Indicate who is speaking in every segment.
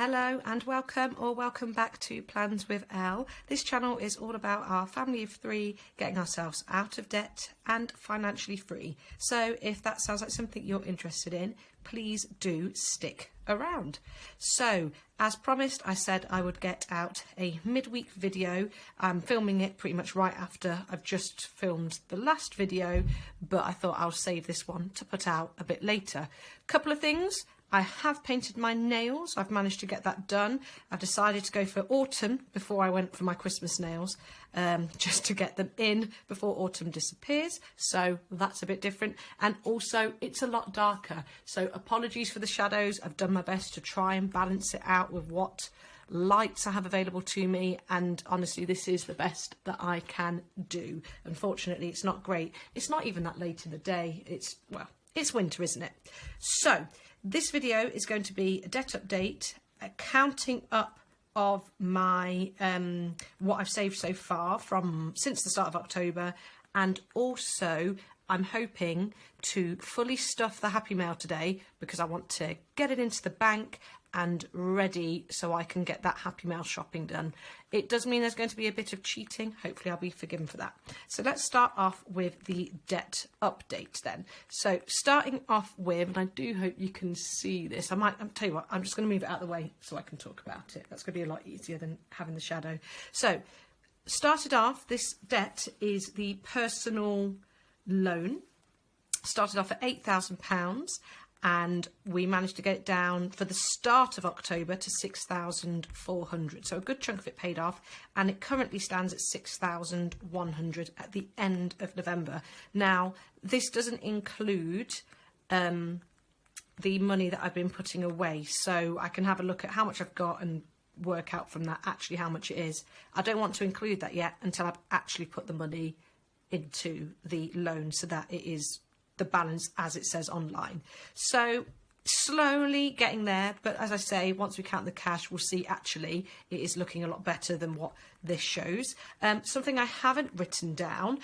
Speaker 1: Hello and welcome back to Plans with Elle. This channel is all about our family of three getting ourselves out of debt and financially free. So if that sounds like something you're interested in, please do stick around. So as promised, I said I would get out a midweek video. I'm filming it pretty much right after I've just filmed the last video, but I thought I'll save this one to put out a bit later. Couple of things. I have painted my nails. I've managed to get that done. I've decided to go for autumn before I went for my Christmas nails, just to get them in before autumn disappears. So that's a bit different. And also it's a lot darker. So apologies for the shadows. I've done my best to try and balance it out with what lights I have available to me, and honestly this is the best that I can do. Unfortunately it's not great. It's not even that late in the day. It's winter, isn't it? So this video is going to be a debt update, a counting up of my what I've saved so far since the start of October, and also I'm hoping to fully stuff the Happy Mail today because I want to get it into the bank and ready so I can get that Happy Mail shopping done. It does mean there's going to be a bit of cheating. Hopefully I'll be forgiven for that. So let's start off with the debt update then. So starting off with, and I do hope you can see this, I'll tell you what, I'm just going to move it out of the way so I can talk about it. That's going to be a lot easier than having the shadow. So started off, this debt is the personal loan. Started off at £8,000. And we managed to get it down for the start of October to 6,400. So a good chunk of it paid off, and it currently stands at 6,100 at the end of November. Now, this doesn't include the money that I've been putting away, so I can have a look at how much I've got and work out from that actually how much it is. I don't want to include that yet until I've actually put the money into the loan so that it is the balance as it says online. So slowly getting there, but as I say, once we count the cash, we'll see actually it is looking a lot better than what this shows. Something I haven't written down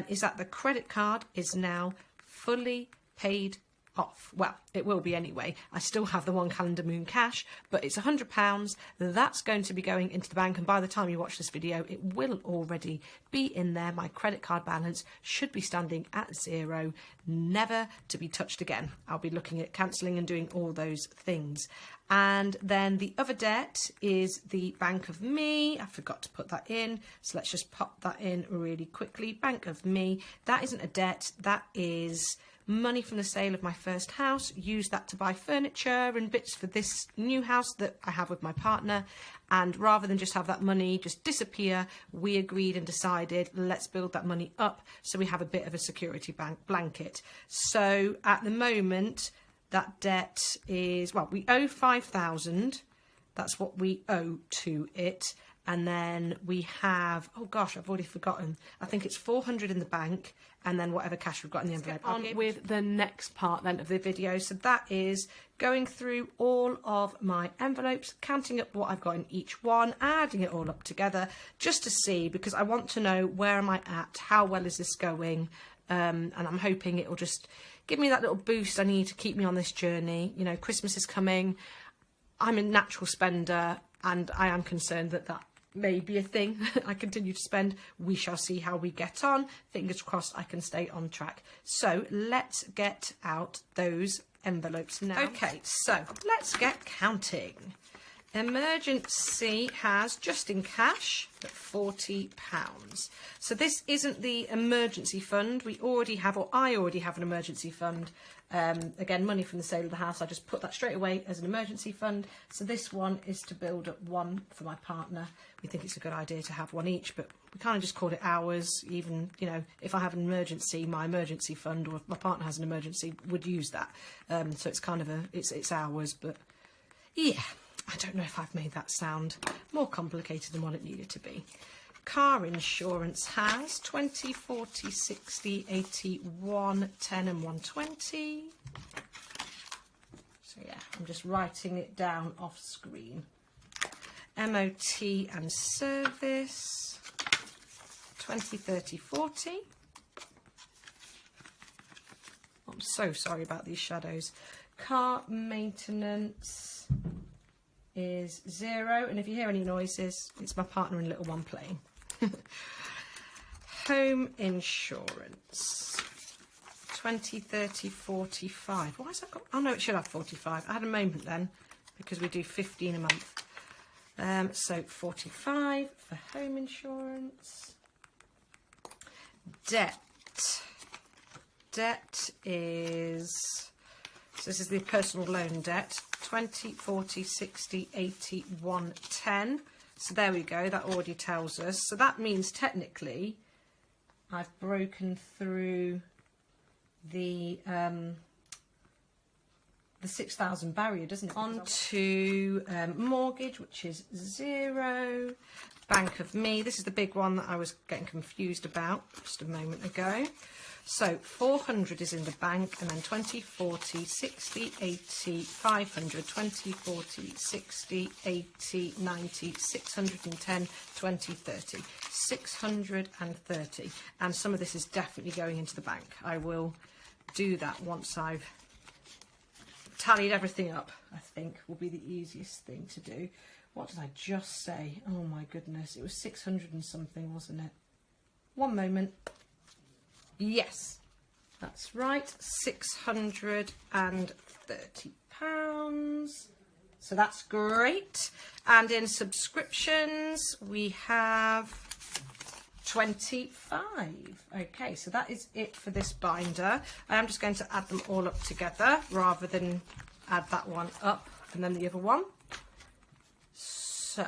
Speaker 1: is that the credit card is now fully paid off. Well, it will be anyway. I still have the one calendar moon cash, but it's £100 that's going to be going into the bank, and by the time you watch this video it will already be in there. My credit card balance should be standing at zero, never to be touched again. I'll be looking at cancelling and doing all those things. And then the other debt is the Bank of Me. I forgot to put that in, so let's just pop that in really quickly. Bank of Me, that isn't a debt, that is money from the sale of my first house. Use that to buy furniture and bits for this new house that I have with my partner, and rather than just have that money just disappear, we agreed and decided let's build that money up so we have a bit of a security blanket. So at the moment that debt is, well, we owe 5,000. That's what we owe to it. And then we have, oh gosh, I've already forgotten. I think it's 400 in the bank, and then whatever cash we've got in the envelope. On with the next part then of the video. So that is going through all of my envelopes, counting up what I've got in each one, adding it all up together just to see, because I want to know where am I at, how well is this going, and I'm hoping it will just give me that little boost I need to keep me on this journey. You know, Christmas is coming. I'm a natural spender, and I am concerned that that may be a thing. I continue to spend. We shall see how we get on. Fingers crossed I can stay on track. So let's get out those envelopes now. Okay, so let's get counting. Emergency has just in cash at £40. So this isn't the emergency fund. We already have, or I already have, an emergency fund. Again, money from the sale of the house. I just put that straight away as an emergency fund. So this one is to build up one for my partner. We think it's a good idea to have one each, but we kind of just call it ours. Even, you know, if I have an emergency, my emergency fund, or if my partner has an emergency, would use that. So it's kind of it's ours, but yeah. I don't know if I've made that sound more complicated than what it needed to be. Car insurance has 20, 40, 60, 80, 110 and 120. So yeah, I'm just writing it down off screen. MOT and service, 20, 30, 40. I'm so sorry about these shadows. Car maintenance is 0. And if you hear any noises, it's my partner and little one playing. Home insurance. 20, 30, 45. Why has that got... Oh, no, it should have 45. I had a moment then because we do 15 a month. So 45 for home insurance. Debt. Debt is... So this is the personal loan debt. 20, 40, 60, 80, 110. So there we go. That already tells us. So that means technically I've broken through the 6,000 barrier, doesn't it? On to mortgage, which is 0. Bank of Me. This is the big one that I was getting confused about just a moment ago. So 400 is in the bank, and then 20, 40, 60, 80, 500, 20, 40, 60, 80, 90, 610, 20, 30. 630. And some of this is definitely going into the bank. I will do that once I've tallied everything up, I think will be the easiest thing to do. What did I just say? Oh my goodness, it was 600 and something, wasn't it? One moment. Yes, that's right, £630. So that's great. And in subscriptions, we have 25. Okay, so that is it for this binder. I am just going to add them all up together rather than add that one up and then the other one. So,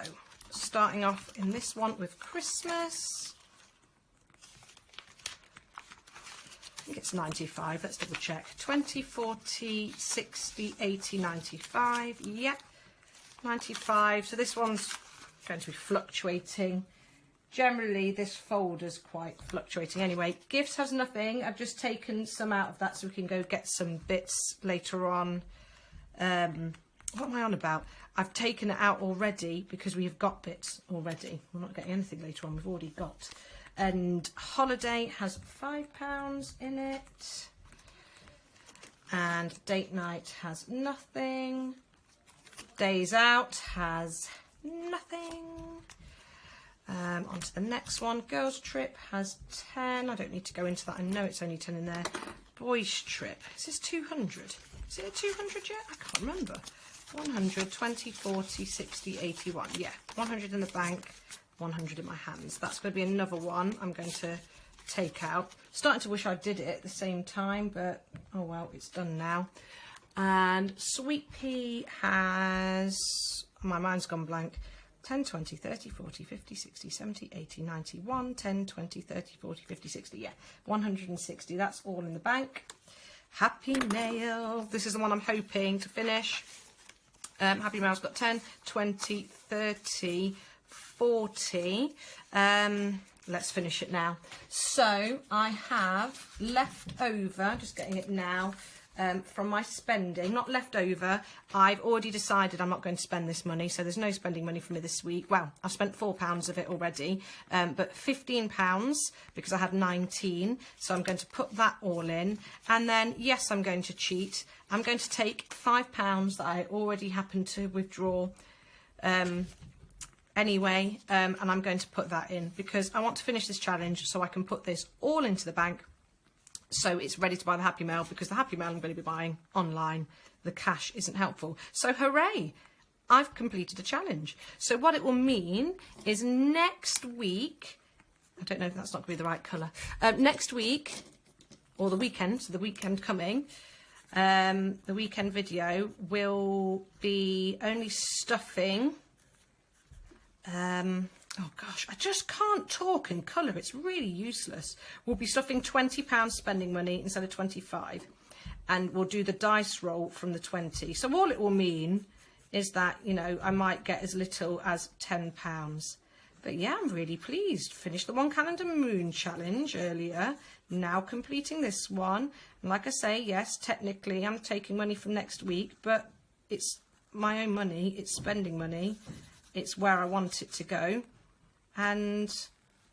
Speaker 1: starting off in this one with Christmas. I think it's 95, let's double check. 20, 40, 60, 80, 95. Yep, 95. So this one's going to be fluctuating. Generally, this folder's quite fluctuating. Anyway, gifts has nothing. I've just taken some out of that so we can go get some bits later on. What am I on about? I've taken it out already because we have got bits already. We're not getting anything later on. We've already got. And holiday has £5 in it. And date night has nothing. Days out has nothing. On to the next one. Girls trip has 10. I don't need to go into that. I know it's only 10 in there. Boys trip. Is this 200? Is it a 200 yet? I can't remember. 100, 20, 40, 60, 81. Yeah, 100 in the bank, 100 in my hands. That's going to be another one I'm going to take out. Starting to wish I did it at the same time, but oh well, it's done now. And Sweet Pea has, my mind's gone blank, 10, 20, 30, 40, 50, 60, 70, 80, 91, 10, 20, 30, 40, 50, 60. Yeah, 160. That's all in the bank. Happy Mail. This is the one I'm hoping to finish. Happy Mail's got 10, 20, 30, 40. Let's finish it now. So I have left over, just getting it now, from my spending, not left over. I've already decided I'm not going to spend this money, so there's no spending money for me this week. Well, I've spent £4 of it already, but £15 because I had 19, so I'm going to put that all in. And then, yes, I'm going to cheat. I'm going to take £5 that I already happened to withdraw anyway, and I'm going to put that in because I want to finish this challenge so I can put this all into the bank. So it's ready to buy the Happy Mail because the Happy Mail I'm going to be buying online. The cash isn't helpful. So hooray, I've completed a challenge. So what it will mean is next week, I don't know if that's not going to be the right colour, next week, or the weekend, so the weekend coming, the weekend video will be only stuffing, oh gosh, I just can't talk in colour. It's really useless. We'll be stuffing £20 spending money instead of 25. And we'll do the dice roll from the 20. So all it will mean is that, you know, I might get as little as £10. But yeah, I'm really pleased. Finished the 1 calendar moon challenge earlier. Now completing this one. And like I say, yes, technically I'm taking money from next week, but it's my own money. It's spending money. It's where I want it to go. And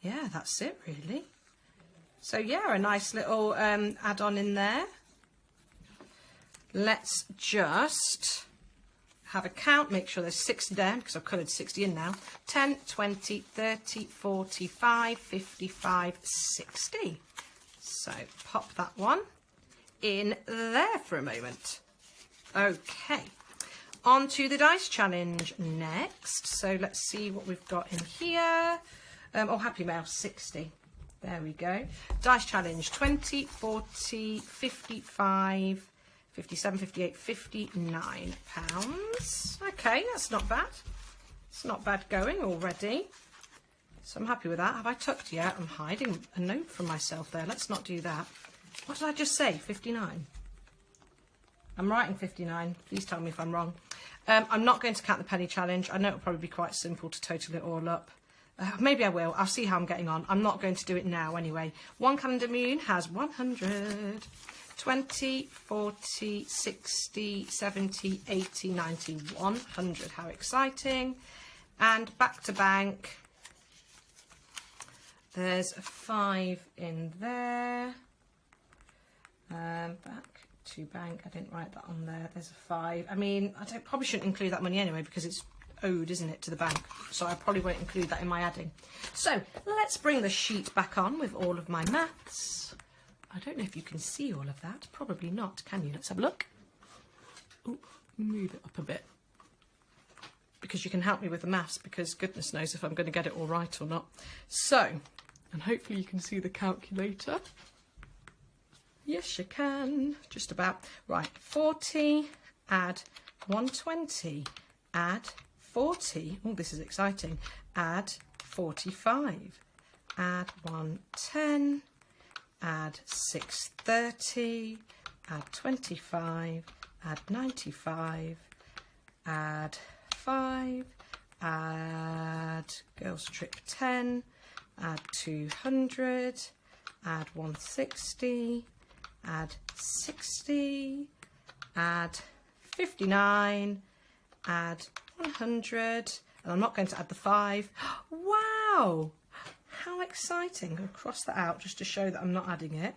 Speaker 1: yeah, that's it really. So yeah, a nice little add-on in there. Let's just have a count, make sure there's 60 there because I've coloured 60 in now. 10, 20, 30, 45, 55, 60. So pop that one in there for a moment. Okay, on to the dice challenge next. So let's see what we've got in here. Oh, Happy Mail, 60. There we go. Dice challenge, 20, 40, 55, 57, 58, 59 pounds. Okay, that's not bad. It's not bad going already. So I'm happy with that. Have I tucked yet? I'm hiding a note from myself there. Let's not do that. What did I just say? 59? I'm writing 59. Please tell me if I'm wrong. I'm not going to count the penny challenge. I know it'll probably be quite simple to total it all up. Maybe I will. I'll see how I'm getting on. I'm not going to do it now anyway. One calendar moon has 100, 20, 40, 60, 70, 80, 90, 100. How exciting. And back to bank. There's a 5 in there. Back to bank. I didn't write that on there. There's a 5. I mean, probably shouldn't include that money anyway because it's owed, isn't it, to the bank? So I probably won't include that in my adding. So let's bring the sheet back on with all of my maths. I don't know if you can see all of that. Probably not, can you? Let's have a look. Ooh, move it up a bit. Because you can help me with the maths, because goodness knows if I'm going to get it all right or not. So, and hopefully you can see the calculator. Yes, you can. Just about. Right, 40, add 120, add 40. Oh, this is exciting. Add 45. Add 110. Add 630. Add 25. Add 95. Add 5. Add girls trick 10. Add 200. Add 160. Add 60. Add 59. Add 100, and I'm not going to add the 5. Wow, how exciting. I'm going to cross that out just to show that I'm not adding it.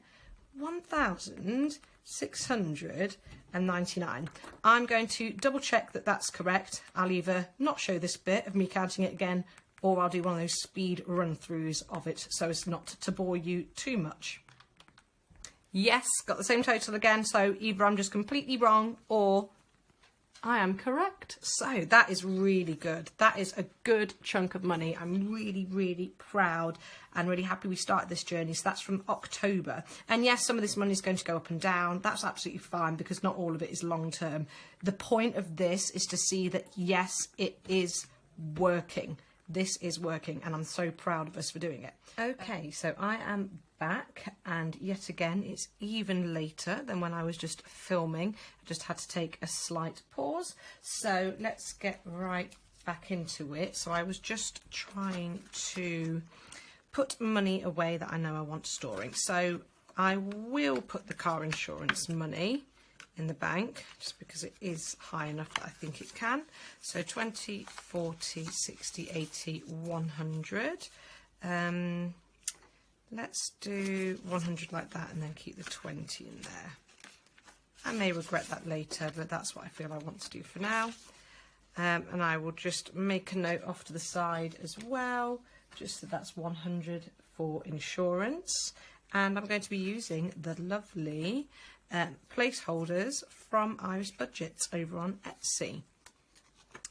Speaker 1: 1,699. I'm going to double check that that's correct. I'll either not show this bit of me counting it again, or I'll do one of those speed run-throughs of it so as not to bore you too much. Yes, got the same total again, so either I'm just completely wrong or I am correct. So that is really good. That is a good chunk of money. I'm really, really proud and really happy we started this journey. So that's from October. And yes, some of this money is going to go up and down. That's absolutely fine because not all of it is long term. The point of this is to see that, yes, it is working. This is working and I'm so proud of us for doing it. Okay, so I am back and yet again it's even later than when I was just filming. I just had to take a slight pause. So let's get right back into it. So I was just trying to put money away that I know I want storing. So I will put the car insurance money in the bank just because it is high enough that I think it can. So 20, 40, 60, 80, 100. Let's do 100 like that and then keep the 20 in there. I may regret that later, but that's what I feel I want to do for now. And I will just make a note off to the side as well, just that that's 100 for insurance. And I'm going to be using the lovely placeholders from Iris Budgets over on Etsy.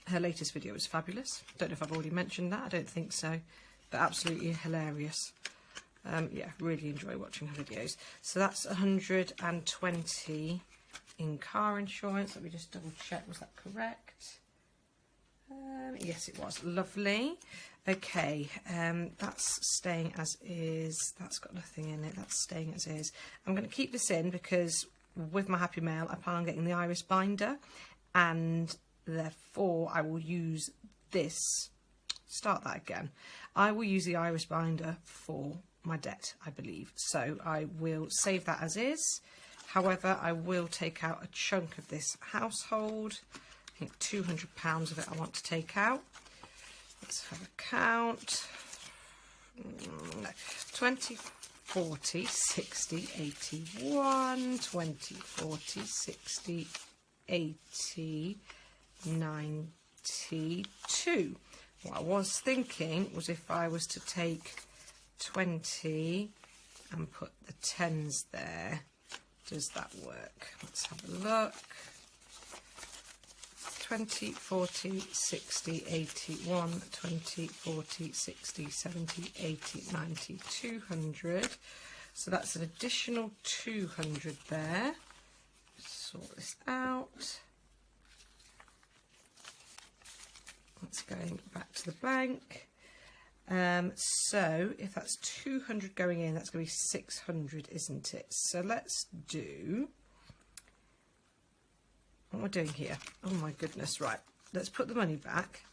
Speaker 1: Her latest video was fabulous. Don't know if I've already mentioned that. I don't think so, but absolutely hilarious. Yeah, really enjoy watching her videos. So that's 120 in car insurance. Let me just double check, was that correct? Yes, it was. Lovely. Okay, that's staying as is. That's got nothing in it. That's staying as is. I'm going to keep this in because with my Happy Mail, I plan on getting the Iris binder, and therefore I will use this. Start that again. I will use the Iris binder for my debt, I believe. So I will save that as is. However, I will take out a chunk of this household. I think £200 of it I want to take out. Let's have a count. No. 20, 40, 60, 81, 20, 40, 60, 80, 92. What I was thinking was if I was to take 20 and put the 10s there, does that work? Let's have a look. 20, 40, 60, 80, 1, 20, 40, 60, 70, 80, 90, 200. So that's an additional 200 there. Sort this out. That's going back to the bank. So if that's 200 going in, that's going to be 600, isn't it? So let's do, what am I doing here? Oh my goodness, right. Let's put the money back,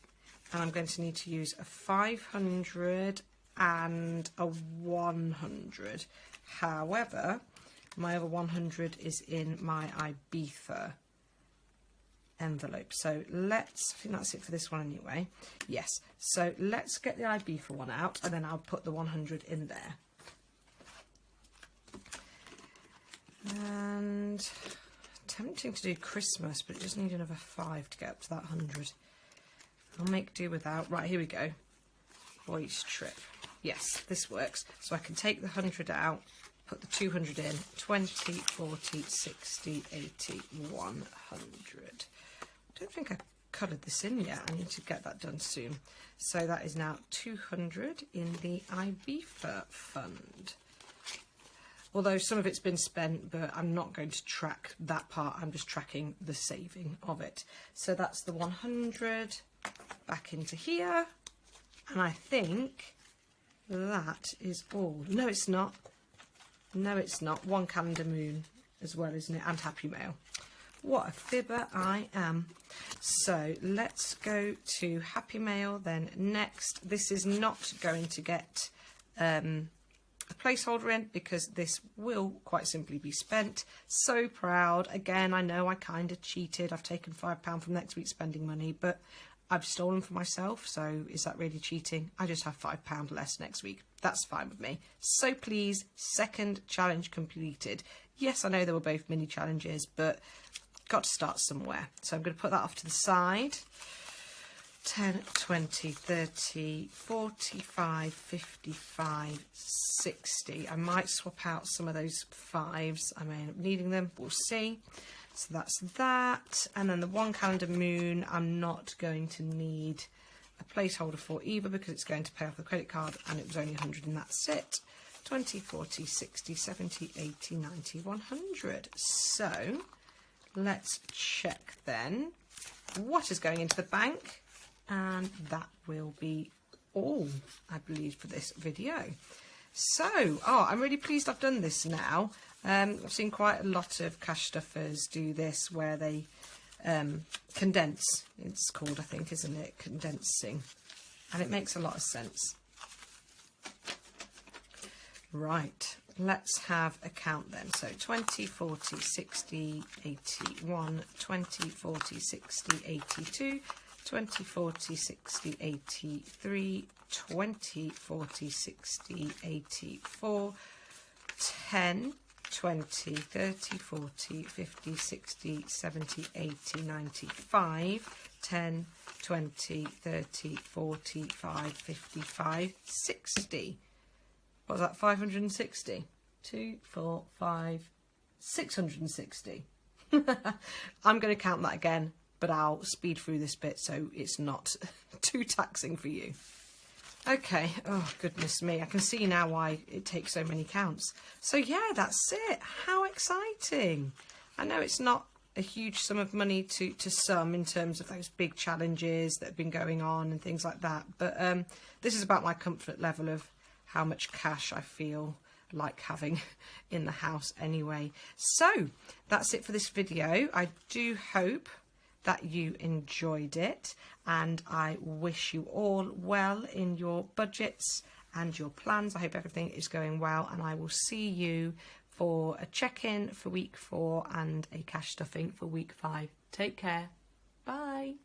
Speaker 1: and I'm going to need to use a 500 and a 100. However, my other 100 is in my Ibiza envelope. So let's, I think that's it for this one anyway. Yes, so let's get the Ibiza one out, and then I'll put the 100 in there. And tempting to do Christmas, but it just need another 5 to get up to that 100. I'll make do without. Right, here we go. Boys trip. Yes, this works. So I can take the 100 out, put the 200 in, 20, 40, 60, 80, 100. I don't think I coloured this in yet. I need to get that done soon. So that is now 200 in the Ibiza fund. Although some of it's been spent, but I'm not going to track that part. I'm just tracking the saving of it. So that's the 100 back into here. And I think that is all. No, it's not. No, it's not. One calendar moon as well, isn't it? And Happy Mail. What a fibber I am. So let's go to Happy Mail then next. This is not going to get a placeholder in because this will quite simply be spent. So proud. Again, I know I kind of cheated. I've taken £5 from next week's spending money, but I've stolen for myself, so is that really cheating? I just have £5 less next week. That's fine with me. So please, second challenge completed. Yes, I know they were both mini challenges, but got to start somewhere. So I'm going to put that off to the side. 10, 20, 30, 45, 55, 60. I might swap out some of those 5s. I may end up needing them. We'll see. So that's that. And then the one calendar moon, I'm not going to need a placeholder for either because it's going to pay off the credit card and it was only 100 and that's it. 20, 40, 60, 70, 80, 90, 100. So let's check then what is going into the bank. And that will be all, I believe, for this video. So, I'm really pleased I've done this now. I've seen quite a lot of cash stuffers do this where they condense. It's called, I think, isn't it? Condensing. And it makes a lot of sense. Right, let's have a count then. So 20, 40, 60, 81, 20, 40, 60, 82, 20, 40, 60, 83, 20, 40, 60, 84, 10, 20, 30, 40, 50, 60, 70, 80, 95, 10, 20, 30, 45, 55, 60. What was that, 560? 2, 4, 5, 660. I'm going to count that again, but I'll speed through this bit so it's not too taxing for you. Okay, oh goodness me, I can see now why it takes so many counts. So yeah, that's it. How exciting. I know it's not a huge sum of money to some in terms of those big challenges that have been going on and things like that, but this is about my comfort level of how much cash I feel like having in the house anyway. So that's it for this video. I do hope that you enjoyed it, and I wish you all well in your budgets and your plans. I hope everything is going well, and I will see you for a check-in for week 4 and a cash stuffing for week 5. Take care. Bye.